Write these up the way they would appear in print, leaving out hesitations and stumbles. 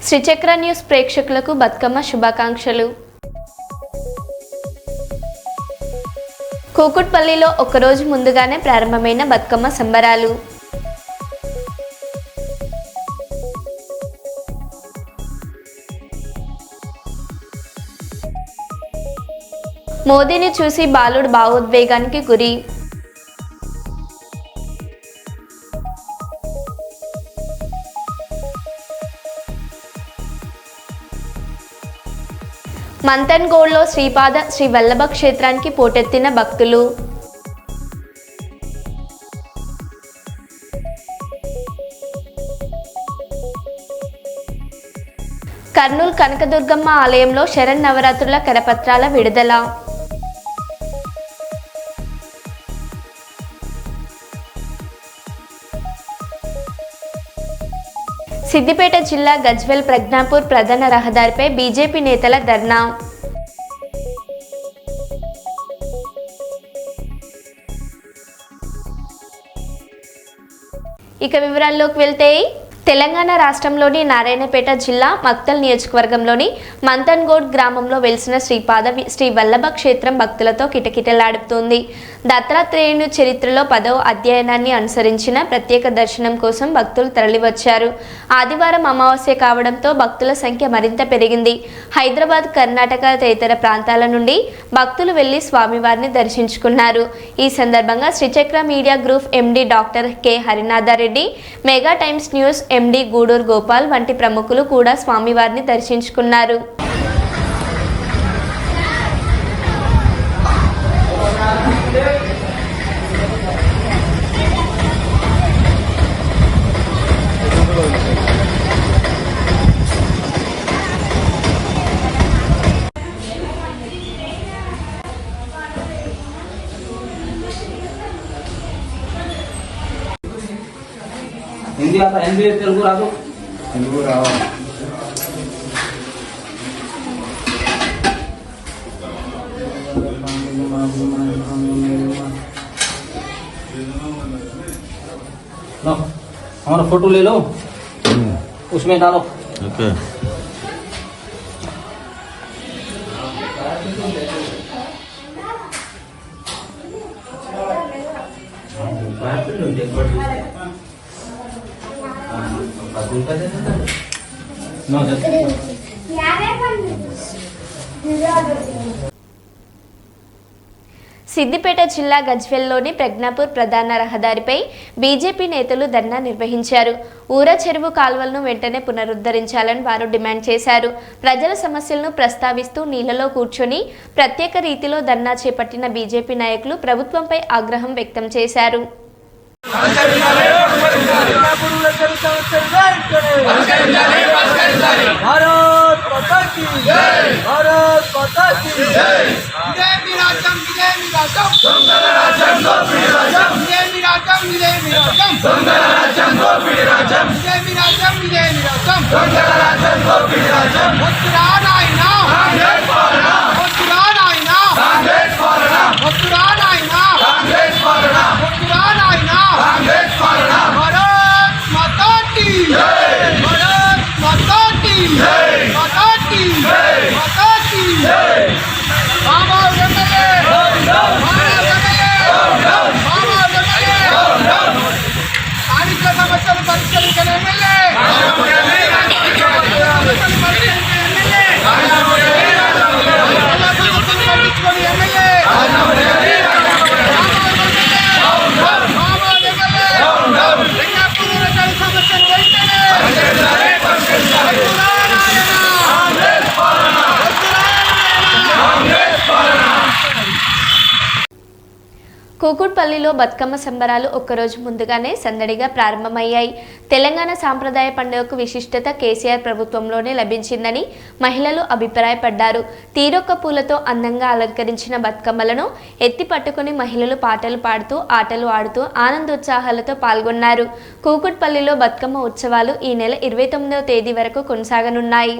శ్రీచక్ర news ప్రేక్షకులకు బతుకమ్మ శుభాకాంక్షలు. కూకుట్పల్లిలో ఒకరోజు ముందుగానే ప్రారంభమైన బతుకమ్మ సంబరాలు. మోదీని చూసి బాలుడు భావోద్వేగానికి గురి. మంతన్గోడ్లో శ్రీపాద శ్రీ వల్లభ క్షేత్రానికి పోటెత్తిన భక్తులు. కర్నూలు కనకదుర్గమ్మ ఆలయంలో శరన్నవరాత్రుల కరపత్రాల విడుదల. సిద్దిపేట జిల్లా గజ్వేల్ ప్రజ్ఞాపూర్ ప్రధాన రహదారిపై బీజేపీ నేతల ధర్నా. ఇక వివరాల్లోకి వెళ్తే, తెలంగాణ రాష్ట్రంలోని నారాయణపేట జిల్లా మక్తల్ నియోజకవర్గంలోని మంతన్గోడ్ గ్రామంలో వెలిసిన శ్రీ వల్లభ క్షేత్రం భక్తులతో కిటకిటలాడుతోంది. దత్తాత్రేయుని చరిత్రలో 10వ అధ్యాయాన్ని అనుసరించిన ప్రత్యేక దర్శనం కోసం భక్తులు తరలివచ్చారు. ఆదివారం అమావాస్య కావడంతో భక్తుల సంఖ్య మరింత పెరిగింది. హైదరాబాద్, కర్ణాటక తదితర ప్రాంతాల నుండి భక్తులు వెళ్లి స్వామివారిని దర్శించుకున్నారు. ఈ సందర్భంగా శ్రీచక్ర media group MD doctor K Harinatha Reddy, mega times news ఎండి గూడూరు గోపాల్ వంటి ప్రముఖులు కూడా స్వామివారిని దర్శించుకున్నారు. हिंदी आता है, हिंदी तेलुगु रादो, तेलुगु राव लो, हमारा फोटो ले लो, उसमें डालो. ओके. సిద్దిపేట జిల్లా గజ్వేల్లోని ప్రజ్ఞాపూర్ ప్రధాన రహదారిపై బీజేపీ నేతలు ధర్నా నిర్వహించారు. ఊర చెరువు కాల్వలను వెంటనే పునరుద్ధరించాలని వారు డిమాండ్ చేశారు. ప్రజల సమస్యలను ప్రస్తావిస్తూ నీళ్లలో కూర్చొని ప్రత్యేక రీతిలో ధర్నా చేపట్టిన బీజేపీ నాయకులు ప్రభుత్వంపై ఆగ్రహం వ్యక్తం చేశారు. కూకుట్పల్లిలో బతుకమ్మ సంబరాలు ఒక్కరోజు ముందుగానే సందడిగా ప్రారంభమయ్యాయి. తెలంగాణ సాంప్రదాయ పండుగకు విశిష్టత కేసీఆర్ ప్రభుత్వంలోనే లభించిందని మహిళలు అభిప్రాయపడ్డారు. తీరొక్క పూలతో అందంగా అలంకరించిన బతుకమ్మలను ఎత్తి పట్టుకుని మహిళలు పాటలు పాడుతూ ఆటలు ఆడుతూ ఆనందోత్సాహాలతో పాల్గొన్నారు. కూకుట్పల్లిలో బతుకమ్మ ఉత్సవాలు ఈ నెల 29వ తేదీ వరకు కొనసాగనున్నాయి.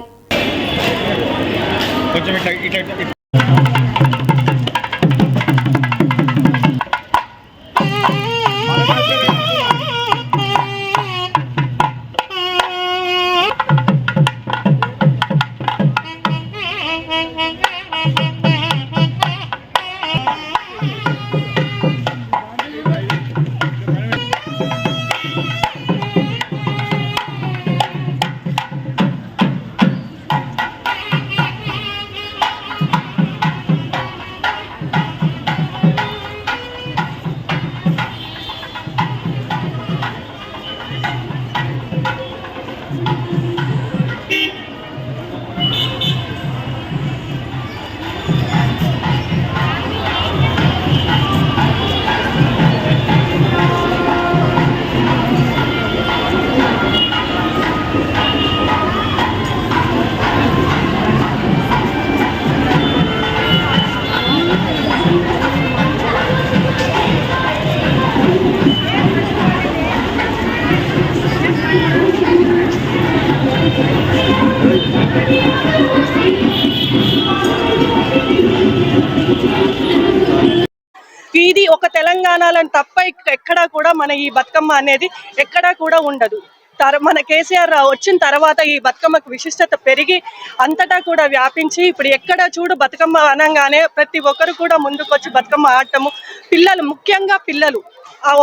ఎక్కడా కూడా మన ఈ బతుకమ్మ అనేది ఎక్కడా కూడా ఉండదు. మన కేసీఆర్ వచ్చిన తర్వాత ఈ బతుకమ్మకు విశిష్టత పెరిగి అంతటా కూడా వ్యాపించి ఇప్పుడు ఎక్కడ చూడు బతుకమ్మ అనగానే ప్రతి ఒక్కరు కూడా ముందుకొచ్చి బతుకమ్మ ఆడటము, పిల్లలు ముఖ్యంగా పిల్లలు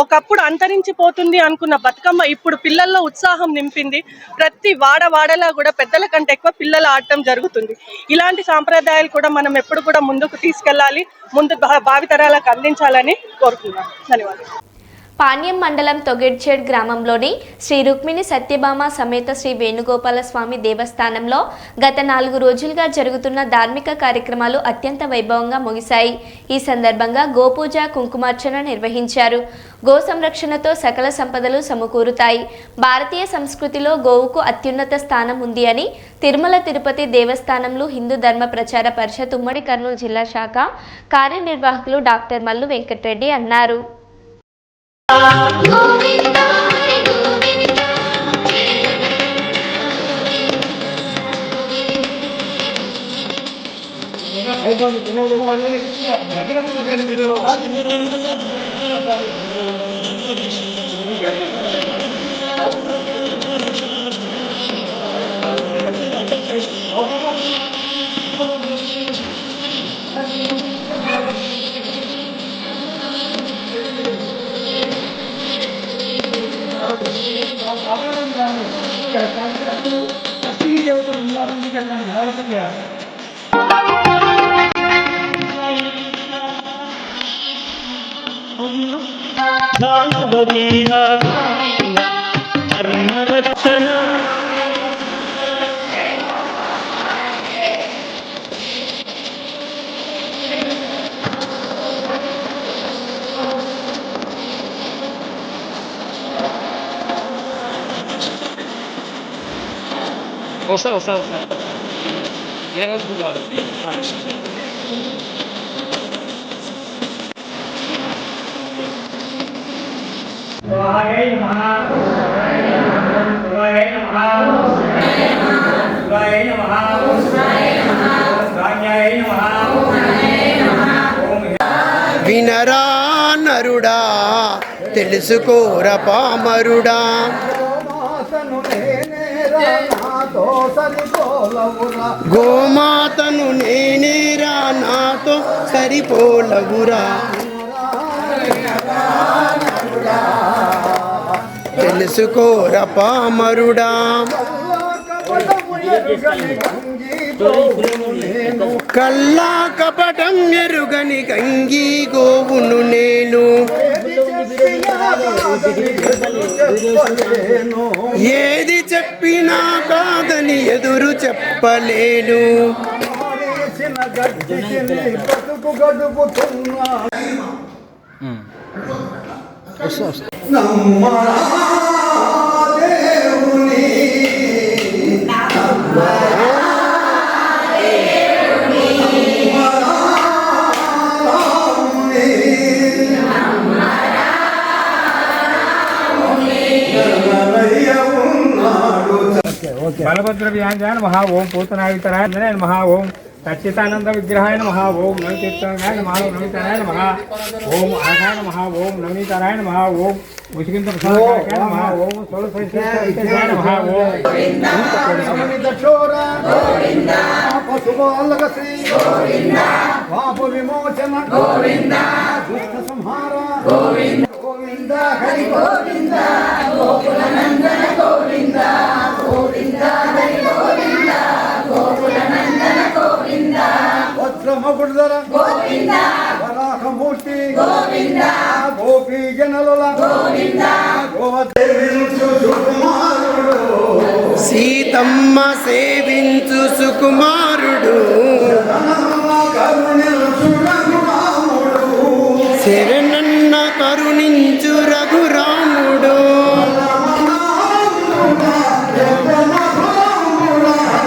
ఒకప్పుడు అంతరించిపోతుంది అనుకున్న బతుకమ్మ ఇప్పుడు పిల్లల్లో ఉత్సాహం నింపింది. ప్రతి వాడవాడలా కూడా పెద్దల కంటే ఎక్కువ పిల్లలు ఆడటం జరుగుతుంది. ఇలాంటి సాంప్రదాయాలు కూడా మనం ఎప్పుడు కూడా ముందుకు తీసుకెళ్ళాలి, ముందు భావితరాలకు అందించాలని కోరుకుంటున్నాం. ధన్యవాదాలు. పాణ్యం మండలం తొగెడ్చేడ్ గ్రామంలోని శ్రీ రుక్మిణి సత్యభామ సమేత శ్రీ వేణుగోపాల స్వామి దేవస్థానంలో గత 4 రోజులుగా జరుగుతున్న ధార్మిక కార్యక్రమాలు అత్యంత వైభవంగా ముగిశాయి. ఈ సందర్భంగా గోపూజ, కుంకుమార్చన నిర్వహించారు. గో సంరక్షణతో సకల సంపదలు సమకూరుతాయి. భారతీయ సంస్కృతిలో గోవుకు అత్యున్నత స్థానం ఉంది అని తిరుమల తిరుపతి దేవస్థానంలో హిందూ ధర్మ ప్రచార పరిషత్ ఉమ్మడి కర్నూలు జిల్లా శాఖ కార్యనిర్వాహకులు డాక్టర్ మల్లు వెంకటరెడ్డి అన్నారు. వస్తా వినరా నరుడా, తెలుసుకోర పామరుడా, గోమాతను నేనేరా నాతో సరిపోలవురా, తెలుసుకోర పామరుడా. కల్లా కపటం ఎరుగని గంగి గోవును నేను, ఏది చెప్పినా కాదని ఎదురు చెప్పలేను. బలభద్ర వ్యాంజాయ నమః. ఓం పూతనాయుతరాయ నమః. ఓం సచ్చిదానంద విగ్రహాయ నమః. ఓం నవతీర్థాయ నమః. నవనీతారాయ నమః. ఓం ఆకాయ నమః. ఓం నవనీతారాయ నమః. ఓం ముష్కింత ప్రసాదాయ నమః. ఓం సోలసైత్యాయ నమః. ఓం గోవింద గోవింద పశుపాలక శ్రీ గోవింద పాప విమోచన గోవింద దుష్ట సంహార గోవింద గోవింద హరి గోవింద గోకుల నందన గోవింద గోవింద హరి గోవింద గోకుల నందన గోవింద వజ్రమగుడధర గోవింద వరాహమూర్తి గోవింద గోపీ జనలుల గోవింద గోవదేవించు సుకుమారుడు సీతమ్మ సేవించు సుకుమారుడు శరణన్న కరుణించు రఘురాముడు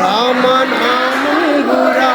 రామనామంబురా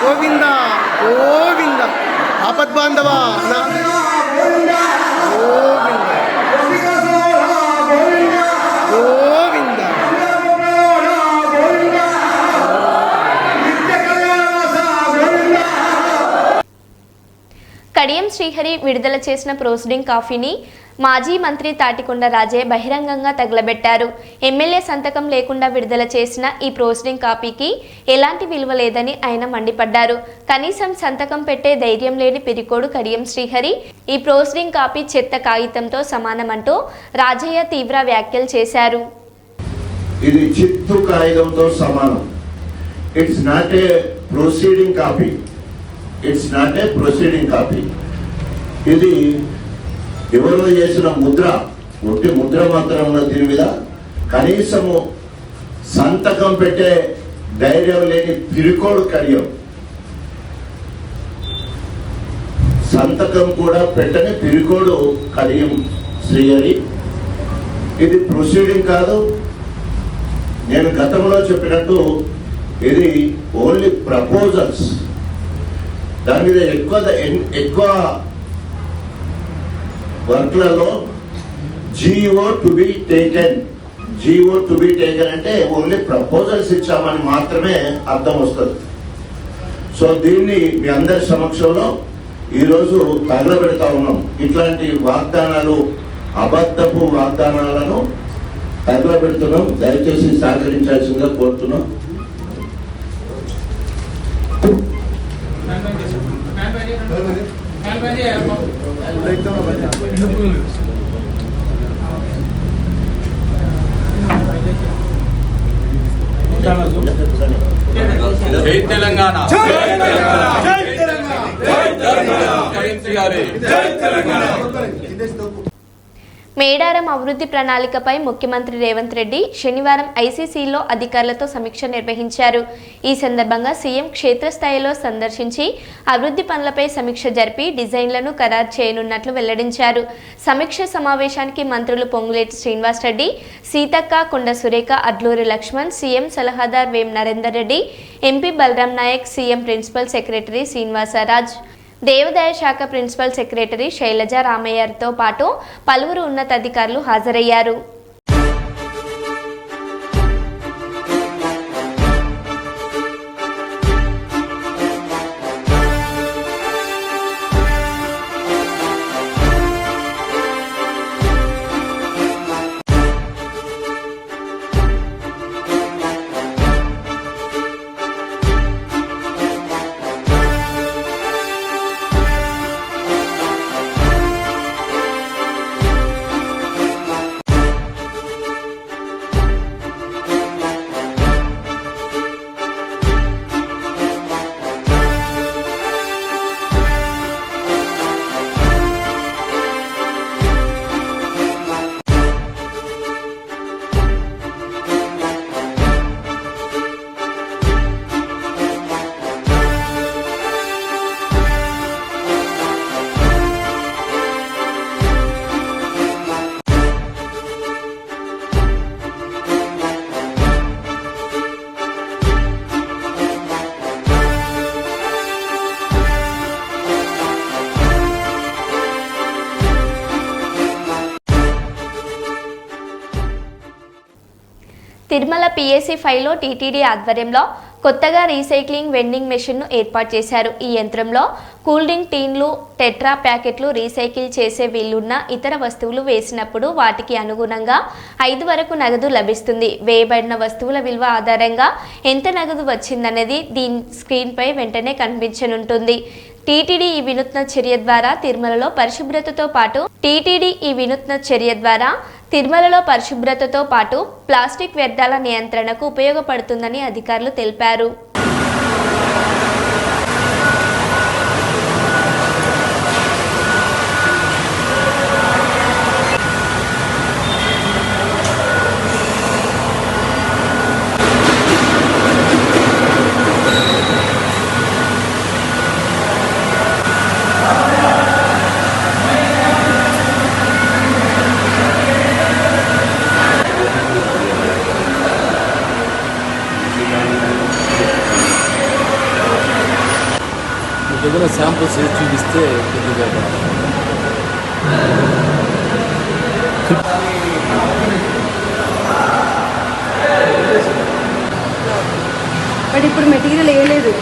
గోవింద గోవింద ఆపద్బాంధవ గోవింద గోవింద కడియం శ్రీహరి విడుదల చేసిన ప్రొసీడింగ్ కాపీని మాజీ మంత్రి తాటికొండ రాజయ్య బహిరంగంగా తగలబెట్టారు. ఎమ్మెల్యే సంతకం లేకుండా విడుదల చేసిన ఈ ప్రొసీడింగ్ కాపీకి ఎలాంటి విలువ లేదని ఆయన మండిపడ్డారు. కనీసం సంతకం పెట్టే ధైర్యం లేని పిరికోడు కడియం శ్రీహరి ఈ ప్రొసీడింగ్ కాపీ చెత్త కాగితంతో సమానమంటూ రాజయ్య తీవ్ర వ్యాఖ్యలు చేశారు. ఇది చిత్తు కాగితంతో సమానం. It's not a proceeding copy. It's not a proceeding copy. ఇది ఎవరో చేసిన ముద్ర, ఒట్టి ముద్ర మాత్రం ఉన్న దీని మీద కనీసము సంతకం పెట్టే ధైర్యం లేని పిరికోడు కడియం. సంతకం కూడా పెట్టని పిరికోడు కడియం శ్రీహరి. ఇది ప్రొసీడింగ్ కాదు. నేను గతంలో చెప్పినట్టు ఇది ఓన్లీ ప్రపోజల్స్. దాని మీద ఎక్కువ వర్క్లలో జీఓ టు బి టేకెన్ అంటే ఓన్లీ ప్రపోజల్స్ ఇచ్చామని మాత్రమే అర్థం వస్తుంది. సో దీన్ని మీ అందరి సమక్షంలో ఈరోజు తగలబెడతా ఉన్నాం. ఇట్లాంటి వాగ్దానాలు, అబద్ధపు వాగ్దానాలను తగలబెడుతున్నాం. దయచేసి సహకరించాల్సిందిగా కోరుతున్నాం. జై తెలంగాణ, జై తెలంగాణ, జై తెలంగాణ, జై తెలంగాణ. మేడారం అభివృద్ధి ప్రణాళికపై ముఖ్యమంత్రి రేవంత్ రెడ్డి శనివారం ఐసీసీలో అధికారులతో సమీక్ష నిర్వహించారు. ఈ సందర్భంగా సీఎం క్షేత్రస్థాయిలో సందర్శించి అభివృద్ధి పనులపై సమీక్ష జరిపి డిజైన్లను ఖరారు చేయనున్నట్లు వెల్లడించారు. సమీక్ష సమావేశానికి మంత్రులు పొంగులేటి శ్రీనివాసరెడ్డి, సీతక్క, కొండ సురేఖ, అడ్లూరి లక్ష్మణ్, సీఎం సలహాదార్ వేం Narender Reddy, MP Balaram Naik, CM principal secretary Srinivasaraj, దేవాదాయ శాఖ ప్రిన్సిపల్ సెక్రటరీ శైలజ రామయ్యతో పాటు పలువురు ఉన్నతాధికారులు హాజరయ్యారు. తిరుమల పిఎస్సి 5లో టీటీడీ ఆధ్వర్యంలో కొత్తగా రీసైక్లింగ్ వెండింగ్ మెషిన్ను ఏర్పాటు చేశారు. ఈ యంత్రంలో కూల్ డ్రింక్ టీన్లు, టెట్రా ప్యాకెట్లు రీసైకిల్ చేసే వీలున్న ఇతర వస్తువులు వేసినప్పుడు వాటికి అనుగుణంగా 5 వరకు నగదు లభిస్తుంది. వేయబడిన వస్తువుల విలువ ఆధారంగా ఎంత నగదు వచ్చిందనేది దీని స్క్రీన్పై వెంటనే కనిపించనుంటుంది. టీటీడీ ఈ వినూత్న చర్య ద్వారా తిరుమలలో పరిశుభ్రతతో పాటు ప్లాస్టిక్ వ్యర్థాల నియంత్రణకు ఉపయోగపడుతుందని అధికారులు తెలిపారు. శాంపుల్స్ వేసి చూపిస్తే కొద్దిగా బట్ ఇప్పుడు మెటీరియల్ వేయలేదు.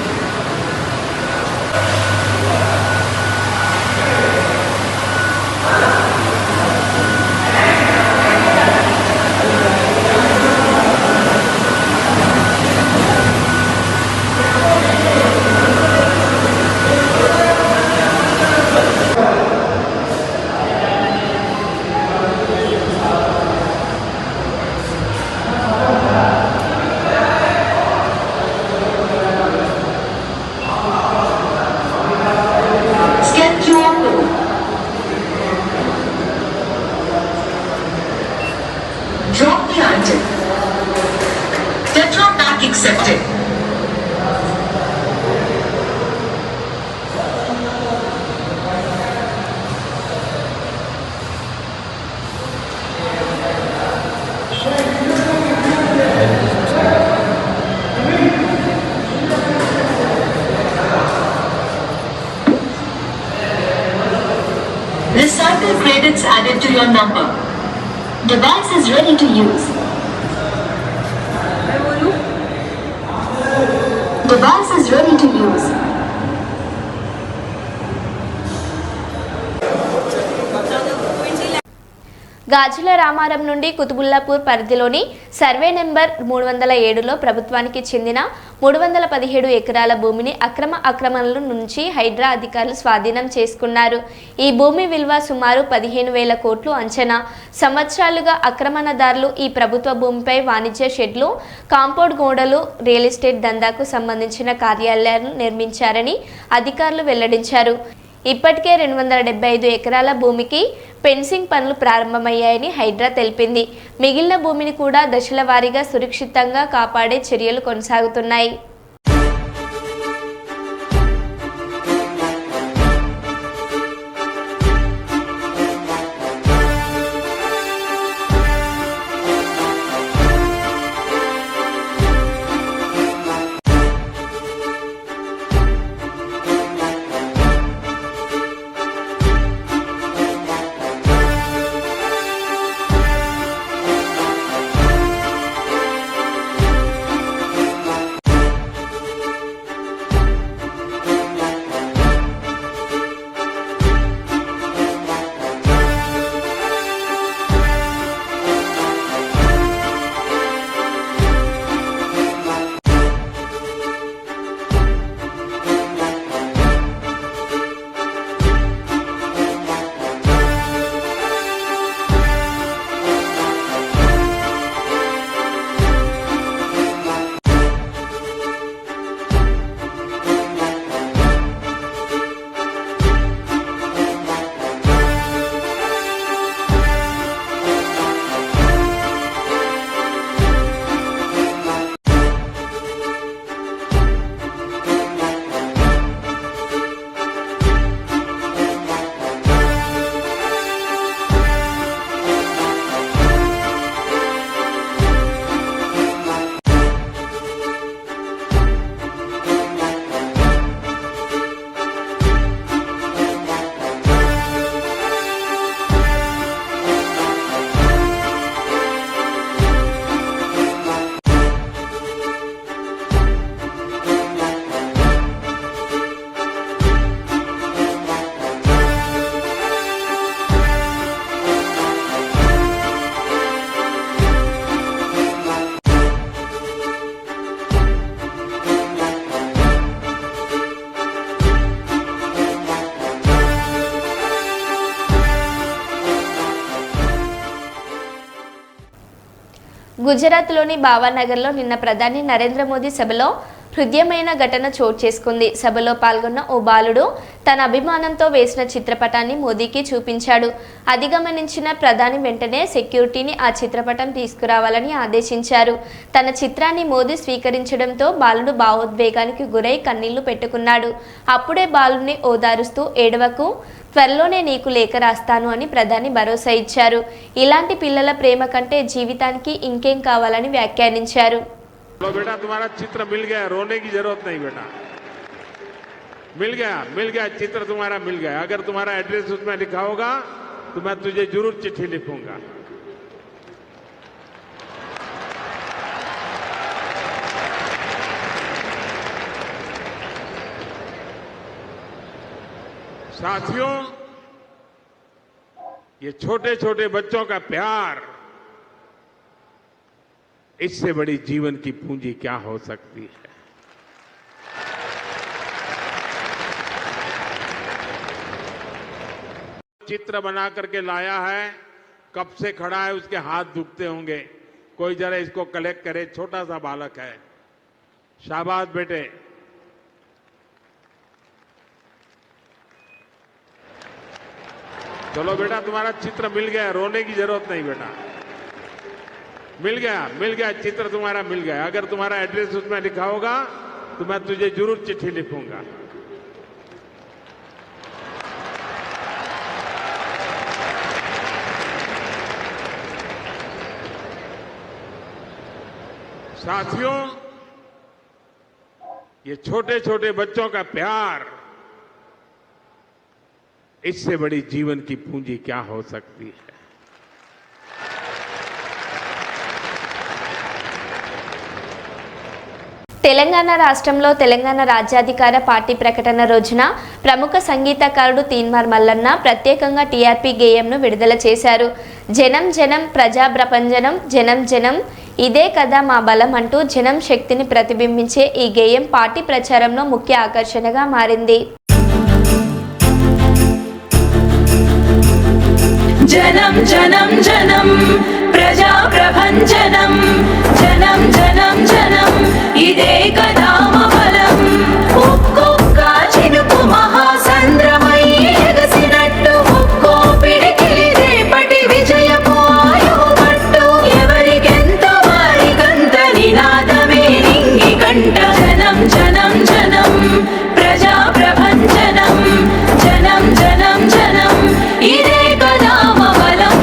Drop the item. Tetra Pak accepted. Recycle credits added to your number. Device is ready to use. Device is ready to use. గాజుల రామారం నుండి కుతుబుల్లాపూర్ పరిధిలోని సర్వే నెంబర్ 307లో ప్రభుత్వానికి చెందిన 317 ఎకరాల భూమిని అక్రమాల నుంచి హైడ్రా అధికారులు స్వాధీనం చేసుకున్నారు. ఈ భూమి విలువ సుమారు 15,000 కోట్లు అంచనా. సంవత్సరాలుగా ఆక్రమణదారులు ఈ ప్రభుత్వ భూమిపై వాణిజ్య షెడ్లు, కాంపౌండ్ గోడలు, రియల్ ఎస్టేట్ దందాకు సంబంధించిన కార్యాలయాలను నిర్మించారని అధికారులు వెల్లడించారు. ఇప్పటికే 275 ఎకరాల భూమికి ఫెన్సింగ్ పనులు ప్రారంభమయ్యాయని హైడ్రా తెలిపింది. మిగిలిన భూమిని కూడా దశల వారీగా సురక్షితంగా కాపాడే చర్యలు కొనసాగుతున్నాయి. గుజరాత్లోని భావనగర్లో నిన్న ప్రధాని నరేంద్ర మోదీ సభలో హృదయమైన ఘటన చోటు చేసుకుంది. సభలో పాల్గొన్న ఓ బాలుడు తన అభిమానంతో వేసిన చిత్రపటాన్ని మోదీకి చూపించాడు. అది గమనించిన ప్రధాని వెంటనే సెక్యూరిటీని ఆ చిత్రపటం తీసుకురావాలని ఆదేశించారు. తన చిత్రాన్ని మోదీ స్వీకరించడంతో బాలుడు భావోద్వేగానికి గురై కన్నీళ్లు పెట్టుకున్నాడు. అప్పుడే బాలుడిని ఓదారుస్తూ ఏడవకు, త్వరలోనే నీకు లేఖ రాస్తాను అని ప్రధాని భరోసా ఇచ్చారు. ఇలాంటి పిల్లల ప్రేమ కంటే జీవితానికి ఇంకేం కావాలని వ్యాఖ్యానించారు. बेटा तुम्हारा चित्र मिल गया, रोने की जरूरत नहीं बेटा, मिल गया चित्र तुम्हारा मिल गया। अगर तुम्हारा एड्रेस उसमें लिखा होगा तो मैं तुझे जरूर चिट्ठी लिखूंगा। साथियों, ये छोटे छोटे बच्चों का प्यार, इससे बड़ी जीवन की पूंजी क्या हो सकती है। चित्र बना करके लाया है, कब से खड़ा है, उसके हाथ दुखते होंगे। कोई जरा इसको कलेक्ट करे, छोटा सा बालक है। शाबाश बेटे। चलो बेटा, तुम्हारा चित्र मिल गया, रोने की जरूरत नहीं बेटा। मिल गया चित्र तुम्हारा मिल गया। अगर तुम्हारा एड्रेस उसमें लिखा होगा तो मैं तुझे जरूर चिट्ठी लिखूंगा। साथियों, ये छोटे छोटे बच्चों का प्यार, इससे बड़ी जीवन की पूंजी क्या हो सकती है। తెలంగాణ రాష్ట్రంలో తెలంగాణ రాజ్యాధికార పార్టీ ప్రకటన రోజున ప్రముఖ సంగీతకారుడు తీన్మార్ మల్లన్న ప్రత్యేకంగా టీఆర్పీ గేయంను విడుదల చేశారు. జనం జనం ప్రజా ప్రపంచనం జనం జనం ఇదే కదా మా బలం అంటూ జనం శక్తిని ప్రతిబింబించే ఈ గేయం పార్టీ ప్రచారంలో ముఖ్య ఆకర్షణగా మారింది. జనం జనం జనం ప్రజా ప్రభంజనం జనం జనం జనం ఇదే కదా మా బలం. ఒక్కొక్క చినుకు మహాసంద్రమై ఎగసినట్టు ఒక్కో పిడికిలి రేపటి విజయపు ఆయుమట్టు. ఎవరికెంత వారికంత నినాదమే నింగి కంట. జనం జనం జనం ప్రజా ప్రభంజనం జనం జనం జనం ఇదే కదా మా బలం.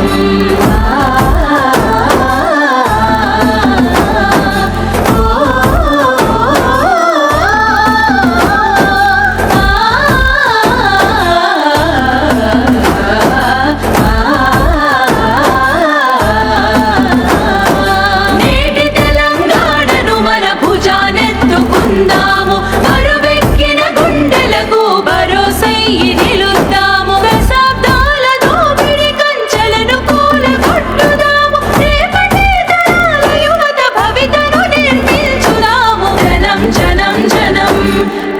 నేటి తెలంగాణను మన భుజానెత్తుకుందాము. బరువెక్కిన గుండెలకు భరోసయ్యి నిలుద్దాము. దశాబ్దాల దోపిడి కంచెలను కూలగొట్టుదాము. రేపటి తరాల యువత భవితను నిర్మించుదాము. జనం జనం జనం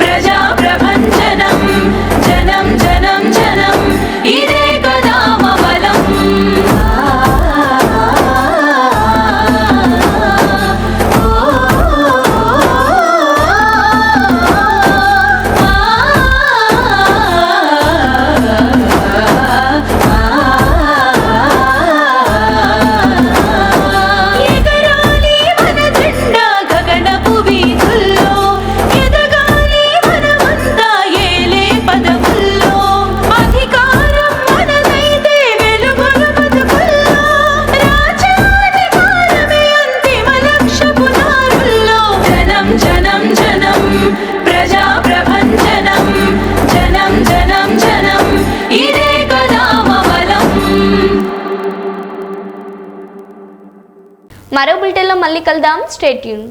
ప్రజా ప్రభంజనం జనం జనం జనం ఇదే కదా మా బలం. ఎగరాలి మన జెండా గగనపు వీధుల్లో. ఎదగాలి మనమంతా ఏలే పదవుల్లో. అధికారం మనదైతే వెలుగుల బతుకుల్లో. రాజ్యాధికారమే అంతిమ లక్ష్యపు దారుల్లో. జనం జనం జనం ప్రజా ప్రభంజనం జనం జనం జనం ఇదే కదా మా బలం. మరో బులెటిన్లో మళ్ళీ కలుద్దాం. Stay tune.